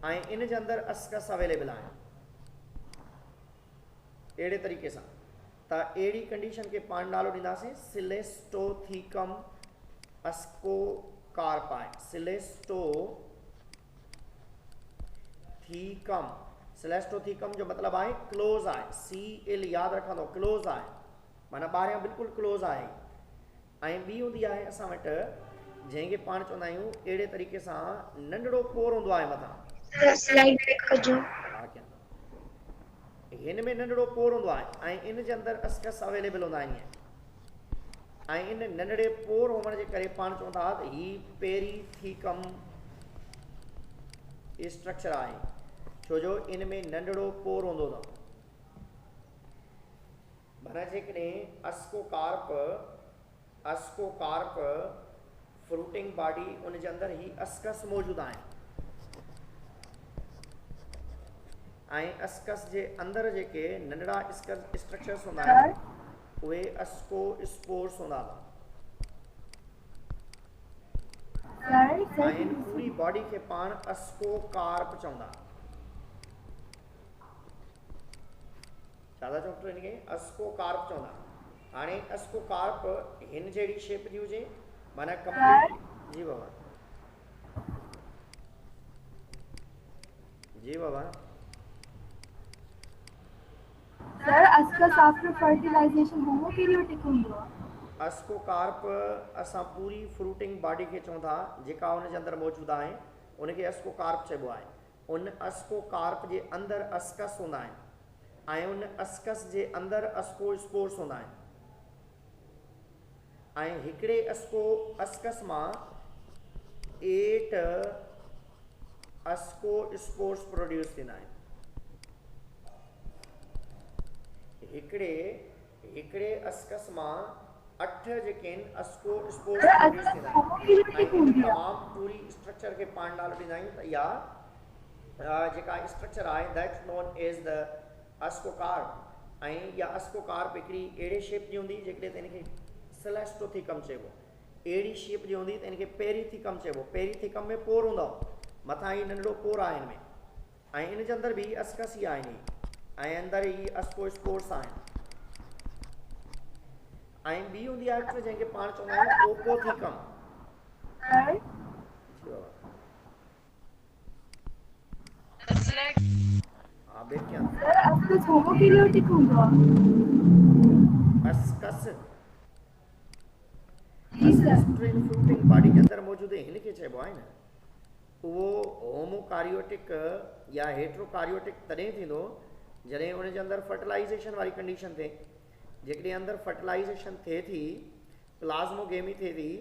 ऐं इन जे अंदरि अस्कस अवेलेबल आहिनि अहिड़े तरीक़े सां, त अहिड़ी कंडीशन खे पाण नालो ॾींदासीं सेलेस्टोथीकम अस्कोकार्प आहे। सेलेस्टोथीकम जो मतिलबु आहे क्लोज आहे, CL यादि रखंदो, क्लोज आहे, माना ॿाहिरियां बिल्कुलु क्लोज आहे। ऐं ॿी हूंदी आहे असां वटि जंहिंखे पाण चवंदा आहियूं अहिड़े तरीक़े सां नंढड़ो पोर हूंदो आहे मथां, हिन में नंढड़ो पोर हूंदो आहे ऐं इन जे अंदरि अस्कस अवेलेबल हूंदा आहिनि, ऐं इन नंढड़े पोर हुअण जे करे पाण चवंदा त ही पेरीथीकम स्ट्रक्चर आहे, छो जो इन में नंढड़ो पोर हूंदो अथव। माना जेकॾहिं अस्कोकार्प फ्रूटिंग बॉडी उन जे अंदरि ही अस्कस मौजूदु आहिनि ऐं अस्कस जे अंदरि जेके नंढड़ा स्ट्रक्चर्स हूंदा आहिनि उहे अस्कोस्पोर्स हूंदा ऐं पूरी बॉडी खे पाण अस्कोकार्प चवंदा छा था चओ हिन खे अस्कोकार्प चवंदा हाणे अस्कोकार्प हिन जहिड़ी शेप जी हुजे माना कंप्लीट जी बाबा
सर अस्कस आफ्टर फर्टिलाइजेशन होमोकैरियोटिक हूंदो आहे
अस्कोकार्प असां पूरी फ्रूटिंग बॉडी खे चऊं था जेका उन जे अंदरि मौजूदु आहे उनखे अस्कोकार्प चइबो आहे उन अस्कोकार्प जे अंदरि अस्कस हूंदा आहिनि ऐं उन अस्कस जे अंदरि अस्कोस्पोर्स हूंदा आहिनि ऐं हिकिड़े अस्कस मां 8 अस्कोस्पोर्स प्रोड्यूस थींदा आहिनि हिकिड़े अस्कस मां 8 जेके आहिनि अस्कोस्पोर्स प्रोड्यूस थींदा आहिनि तमामु पूरी स्ट्रक्चर खे पाण नालो ॾींदा आहियूं त इहा जेका स्ट्रक्चर आहे दैट्स नोन एज द अस्कोकार्प ऐं इहा अस्कोकार्प हिकिड़ी अहिड़े शेप जी हूंदी जेकॾहिं त हिनखे सेलेस्टोथिकम चइबो अहिड़ी शेप जी हूंदी त हिनखे पेरीथिकम चइबो पेरीथिकम में पोर हूंदो मथां ही नंढड़ो पोर आहे हिन में ऐं इन जे अंदरि बि अस्कस ई आहिनि ऐं अंदरि ही अस्कोस्पोर्स आहिनि ऐं ॿी हूंदी आहे जंहिंखे पाण चवंदा आहियूं ओपोथिकम हा बेटिया
अस्कस होमोकैरियोटिक हूंदो आहे
अस्कस फ्रूटिंग बॉडी के अंदरि मौजूदु हिनखे चइबो आहे न उहो होमोकारियोटिक या हेट्रोकारियोटिक तॾहिं थींदो जॾहिं उन जे अंदरि फर्टिलाइज़ेशन वारी कंडीशन थिए जेकॾहिं अंदरि फर्टिलाइज़ेशन थिए थी प्लाज़्मोगेमी थिए थी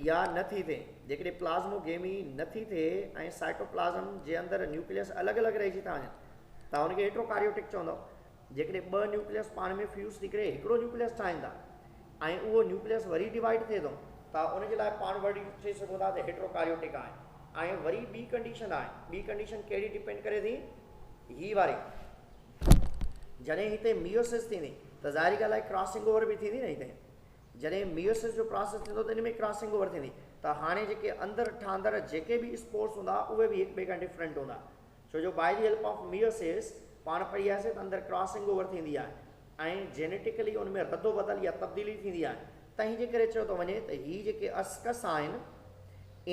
या नथी थिए जेकॾहिं प्लाज़्मोगेमी नथी थिए ऐं साइटोप्लाज़म जे अंदरि न्यूक्लियस अलॻि अलॻि रहिजी था वञनि त हुनखे हेट्रोकारियोटिक चवंदो जेकॾहिं 2 न्यूक्लियस पाण में फ्यूज़ थी करे हिकिड़ो न्यूक्लियस ठाहींदा ऐं उहो न्यूक्लियस वरी डिवाइड थिए थो त उनजे लाइ पाण वरी चई सघूं था त हेट्रोकारियोटिक आहे ऐं वरी ॿी कंडीशन आहे ॿी कंडीशन कहिड़ी डिपेंड करे थी ही वारी जॾहिं हिते मियोसिस थींदी त ज़ाहिरी ॻाल्हि आहे क्रॉसिंग ओवर बि थींदी न हिते जॾहिं मियोसिस जो प्रोसेस थींदो त इन में क्रॉसिंग ओवर थींदी त हाणे जेके अंदरि ठहंदड़ जेके बि स्पोर्स हूंदा उहे बि हिक ॿिए खां डिफरेंट हूंदा छो जो by the help of meiosis पाण पढ़ी आयासीं त अंदरि क्रॉसिंग ओवर थींदी आहे ऐं जेनेटिकली उन में रदो बदल या तब्दीली थींदी आहे तंहिं जे करे चयो थो वञे त हीअ जेके अस्कस आहिनि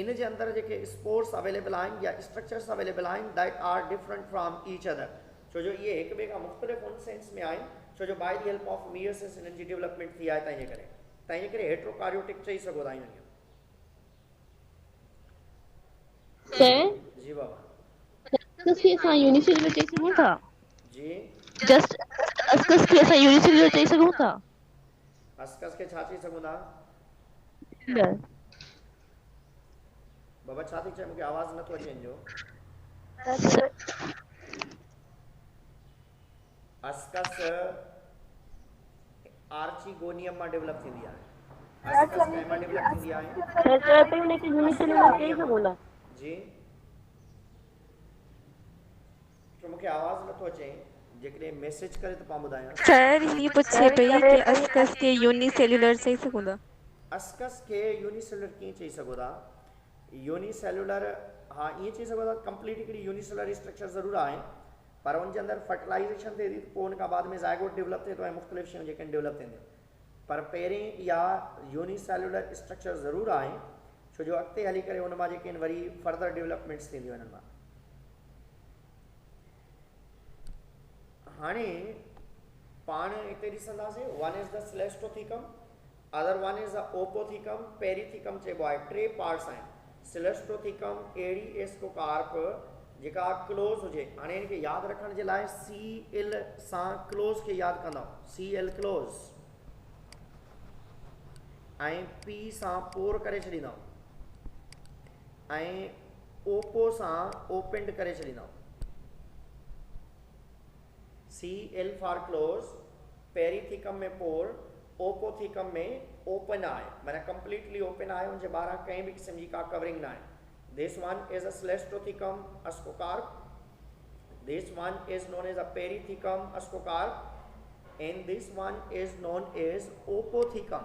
इन जे अंदरि जेके स्पोर्स अवेलेबल आहिनि या स्ट्रक्चर्स अवेलेबल आहिनि that are different from each other छो जो इहे हिक ॿिए खां मुख़्तलिफ़ उन सेंस में आहिनि छो जो by the help of meiosis इन्हनि जी डेवलपमेंट थी आहे तंहिंजे करे हेट्रोकारियोटिक चई सघो था इन्हनि खे जी बाबा
यूनिसेल्युलर चई सघूं था
जी
जस्ट अस्कस खे असां यूनिसेल्युलर चई सघूं था
अस्कस खे छा चई सघूं था बाबा छा थी चए मूंखे आवाज़ नथो अचे हिन जो अस्कस आर्चिगोनियम मां डेवलप थींदी आहे अस्कस कंहिं मां डेवलप थींदी आहे जी तो मूंखे आवाज़ नथो अचे जेकॾहिं मैसेज करे त पाण ॿुधायां
सर ही पूछे पई कि अस्कस के यूनिसेल्युलर चई सघूं था
अस्कस खे यूनिसेल्युलर कीअं चई सघो था यूनिसेल्युलर हाँ ईअं चई सघो था कंप्लीट हिकिड़ी यूनिसेल्युलर स्ट्रक्चर ज़रूरु आहे पर उनजे अंदरि फर्टिलाइज़ेशन थिए थी पोइ उन खां बाद में ज़ाइगोट डेवलप थिए थो ऐं मुख़्तलिफ़ शयूं जेके डेवलप थींदियूं पर पहिरीं इहा यूनिसेल्युलर स्ट्रक्चर ज़रूरु आहे छो जो अॻिते हली करे उन मां जेके आहिनि वरी फर्दर डेवलपमेंट्स थींदियूं हिननि मां हाणे पाण हिते ॾिसंदासीं one is the cleistothecium other one is the apothecium perithecium चइबो आहे 3 पार्ट्स आहिनि सेलेस्टोथिकम अहिड़ी एस्कोकार्प जेका क्लोज़ हुजे हाणे हिनखे यादि रखण जे लाइ CL सां क्लोज़ खे यादि कंदा CL क्लोज़ ऐं P सां पोर करे छॾींदा ऐं ओपो सां ओपेंड करे छॾींदा CL फॉर क्लोज़ पेरीथिकम में पोर, ओपोथिकम में ओपन आहे, माना कंप्लीटली ओपन आहे, उनजे ॿाहिरां कंहिं बि क़िस्म जी का कवरिंग न आहे। This one is a cleistothecium ascocarp, this one is known as a perithecium ascocarp, and this one is known as apothecium.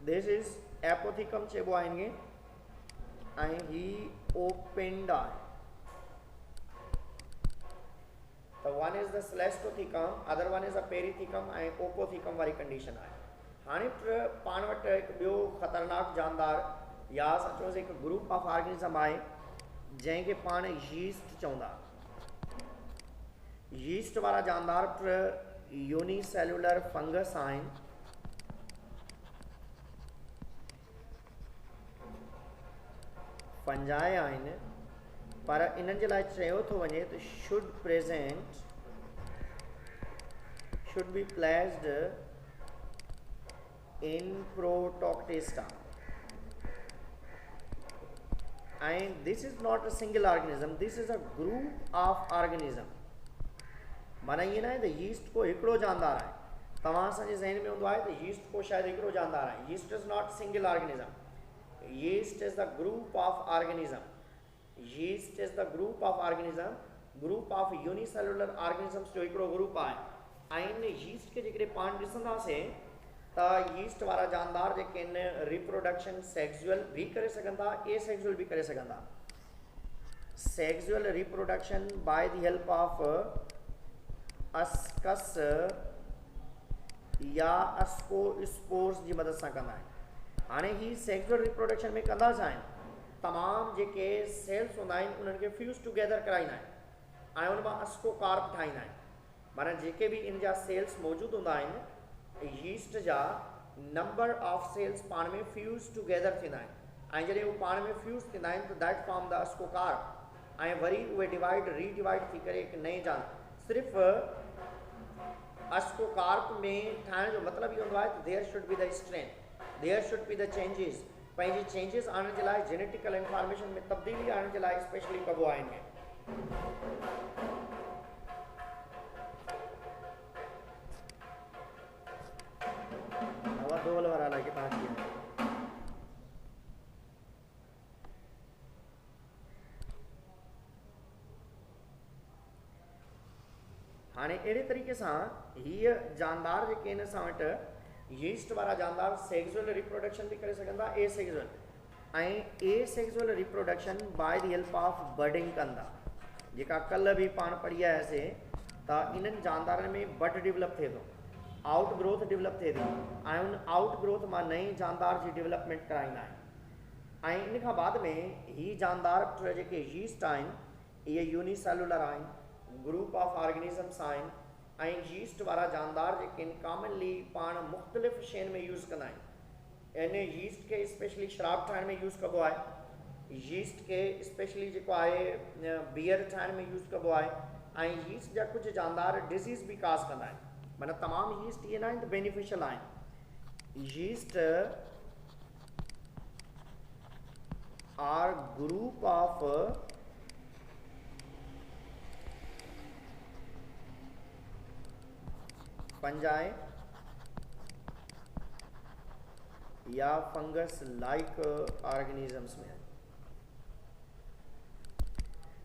This is apothecium चइबो आहे इनखे, ऐं ही ओपेंड आहे। तो one is the cleistothecium, other one is the perithecium ऐं apothecium वारी condition आहे। हाणे पाण वटि हिकु ॿियो ख़तरनाक जानदार या असां चयोसीं हिकु ग्रुप ऑफ ऑर्गेनिज़म आहे जंहिंखे पाण यीस्ट चवंदा। यीस्ट वारा जानदार यूनिसेल्युलर फंगस आहिनि, फंजाए आहिनि, पर इन्हनि जे लाइ चयो थो वञे त should be placed in Protoctista, and this is not a single organism, this is a group of organism. माना ईअं न आहे त यीस्ट को हिकिड़ो जानदार आहे, तव्हां असांजे ज़हन में हूंदो आहे त यीस्ट को शायदि हिकिड़ो जानदार आहे। Yeast is not single organism, yeast is the group of organism, yeast is the group of organism, group of unicellular organisms जो हिकिड़ो ग्रुप आहे। ऐं इन यीस्ट खे जेकॾहिं पाण ॾिसंदासीं त यीस्ट वारा जानदार जेके आहिनि रिप्रोडक्शन सेक्सुअल भी करे सघनि था, एसेक्सुअल भी करे सघनि था। Sexual reproduction by the help of ascus या अस्कोस्पोर्स जी मदद सां कंदा आहिनि। हाणे ही सेक्सुअल रिप्रोडक्शन में कंदा छा आहिनि, तमामु जेके सेल्स हूंदा आहिनि उन्हनि खे फ्यूज़ टुगेदर कराईंदा आहिनि ऐं उन मां अस्कोकार्प ठाहींदा आहिनि। माना जेके बि इन जा सेल्स मौजूदु हूंदा आहिनि, यीस्ट जा नंबर ऑफ सेल्स पाण में फ्यूज़ टुगेदर थींदा आहिनि, ऐं जॾहिं उहे पाण में फ्यूज़ थींदा आहिनि त दैट फॉर्म द अस्कोकार्प, ऐं वरी उहे डिवाइड रीडिवाइड थी करे हिकु नई जान। सिर्फ़ु अस्कोकार्प में ठाहिण जो मतिलबु इहो हूंदो आहे त there should be the strength, there should be the changes. पंहिंजी चेंजिस आणण जे लाइ, जेनेटिकल इंफॉर्मेशन में तब्दीली आणण जे लाइ स्पेशली कबो आहे इनमें। हवा दोल वारा लाइ के पास किया। हाणे अहिड़े तरीक़े सां हीअ जानदार जेके आहिनि असां वटि यीस्ट वारा जानदार सेक्सुअल रिप्रोडक्शन भी करे सघंदा, एसेक्सुअल, ऐं asexual reproduction by the help of budding कंदा, जेका कल्ह भी पाण पढ़ी आयासीं त इन्हनि जानदारनि में बड डेवलप थिए थो, आउट ग्रोथ डेवलप थिए थी, ऐं उन आउट ग्रोथ मां नई जानदार जी डेवलपमेंट कराईंदा आहिनि। ऐं इन खां बाद में ही जानदार जेके यीस्ट आहिनि इहे यूनिसेल्युलर आहिनि, ग्रुप ऑफ ऑर्गेनिजम्स आहिनि, ऐं यीस्ट वारा जानदार जेके कॉमनली पाण मुख़्तलिफ़ शयुनि में यूज़ कंदा आहिनि। इन यीस्ट खे स्पेशली शराब ठाहिण में यूज़ कबो आहे, यीस्ट खे स्पेशली जेको आहे बियर ठाहिण में यूज़ कबो आहे, ऐं यीस्ट जा कुझु जानदार डिज़ीज़ भी काज़ कंदा आहिनि। माना तमामु यीस्ट इहे न आहिनि त बेनिफिशियल आहिनि। Yeast are group of fungi या फंगस लाइक ऑर्गेनिजम्स में।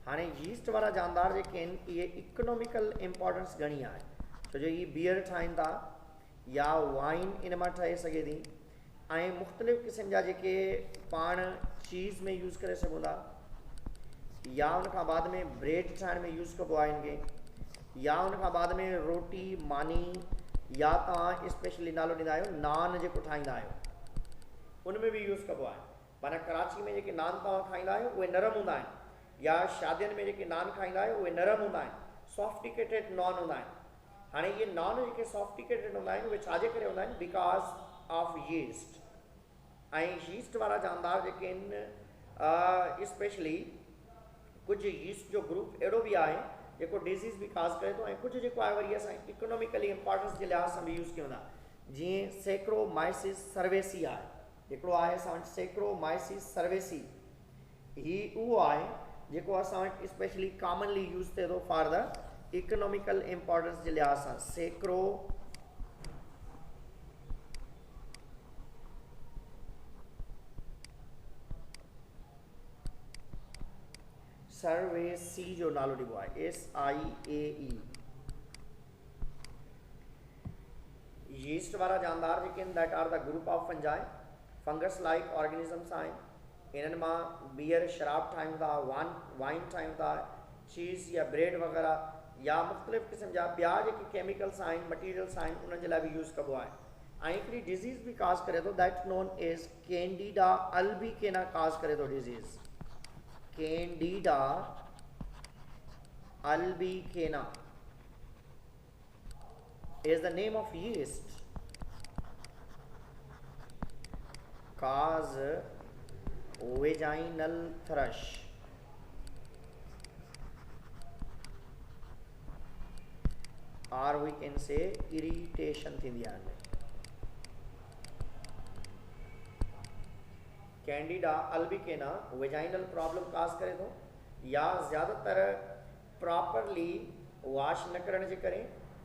हाणे यीस्ट वारा जानदार जेके आहिनि इहे इकोनॉमिकल इंपॉर्टेंस घणी आहे, छो जो इहे बियर ठाहिनि था या वाइन इन मां ठहे सघे थी, ऐं मुख़्तलिफ़ क़िस्म जा जेके पाण चीज़ में यूज़ करे सघूं था, या उन खां बाद में ब्रेड ठाहिण में यूज़ कबो आहे इनखे, या उन खां बाद में रोटी मानी, या तव्हां स्पेशली नालो ॾींदा आहियो नान जेको ठाहींदा आहियो उन में भी यूज़ कबो आहे। माना कराची में जेके नान तव्हां खाईंदा आहियो उहे नरम हूंदा आहिनि, या शादियुनि में जेके नान खाईंदा आहियो उहे नरम हूंदा आहिनि, सॉफ्टिकेटेड नॉन हूंदा आहिनि। हाणे इहे नॉन जेके सॉफ्टिकेटेड हूंदा आहिनि उहे छाजे करे हूंदा आहिनि, बिकॉज ऑफ यीस्ट। ऐं यीस्ट वारा जानदार जेके आहिनि स्पेशली कुझु यीस्ट जो ग्रुप अहिड़ो भी आहे जेको डिज़ीज़ भी काज़ करे थो, ऐं कुझु जेको आहे वरी असां इकोनॉमिकली इंपॉर्टेंस जे लिहाज़ सां भी यूज़ कयूं था, जीअं सेक्रोमाइसिस सर्वेसी आहे, हिकिड़ो आहे असां वटि सेक्रोमाइसिस सर्वेसी। ही उहो आहे जेको असां वटि स्पेशली कॉमनली यूज़ थिए थो फॉर द इकोनॉमिकल इम्पोर्टेंस जे लिहाज़ सां। सैकड़ो सर्वेसी जो नालो ॾिबो आहे SIAE। यीस्ट वारा जानदार जेके आहिनि that are the group of fungi fungus like organisms आहिनि। इन्हनि मां बियर शराब ठाहियूं था, वाइन ठाहियूं था, चीज़ या ब्रेड वग़ैरह या मुख़्तलिफ़ क़िस्म जा ॿिया जेके केमिकल्स आहिनि मटीरियल्स आहिनि उन्हनि जे लाइ बि यूज़ कबो आहे। ऐं हिकिड़ी डिज़ीज़ बि काज़ करे थो दैट नोन एज़ कैंडिडा अल्बिकेना काज़ करे थो disease. Candida albicana is the name of yeast cause vaginal thrush। or we can say irritation थींदी आहे। कैंडिडा अल्बिकेना वेजाइनल प्रॉब्लम काज़ करे थो या ज़्यादातर प्रॉपरली वॉश न करण जे करे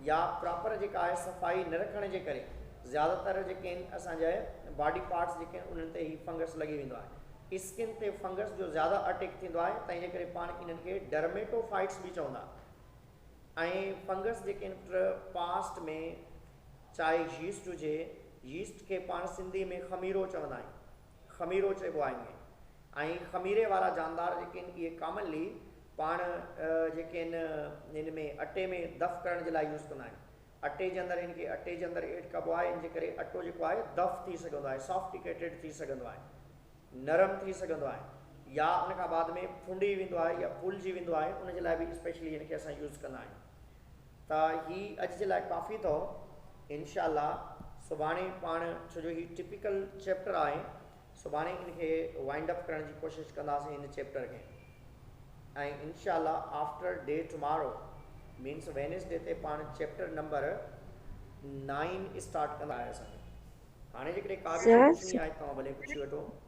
या प्रॉपर जेका आहे सफ़ाई न रखण जे करे ज़्यादातर जेके आहिनि असांजा बॉडी पार्ट्स जेके आहिनि उन्हनि ते ही फंगस लॻी वेंदो आहे। स्किन ते फंगस जो ज़्यादा अटैक थींदो आहे तंहिंजे करे पाण इन्हनि खे डर्मेटोफाइट्स बि चवंदा। ऐं फंगस जेके आहिनि पास्ट में चाहे यीस्ट हुजे, यीस्ट खे पाण सिंधी में खमीरो चवंदा आहियूं, खमीरो चइबो आहे इनमें। ऐं खमीरे वारा जानदार जेके आहिनि इहे कॉमनली पाण जेके आहिनि इन में अटे में दफ़ करण जे लाइ यूज़ कंदा आहियूं। अटे जे अंदरि इनखे अटे जे अंदरि एड कबो आहे, इन जे करे अटो जेको आहे दफ़ थी सघंदो आहे, सॉफ्टिकेटेड थी सघंदो आहे, नरम थी सघंदो आहे, या उन खां बाद में फुंडी वेंदो आहे या फुलिजी वेंदो आहे, उन जे लाइ बि स्पेशली इनखे असां यूज़ कंदा आहियूं। त ही अॼु जे लाइ काफ़ी अथव। इंशाअल्लाह सुभाणे पाण छो जो ही टिपिकल चैप्टर आहे, सुभाणे इनखे वाइंड अप करण जी कोशिशि कंदासीं हिन चैप्टर खे। ऐं इंशाअल्लाह after day tomorrow means Wednesday ते पाण चैप्टर नंबर 9 स्टार्ट कंदा आहियूं। हाणे जेकॾहिं का बि शइ पुछणी आहे तव्हां भले पुछी वठो।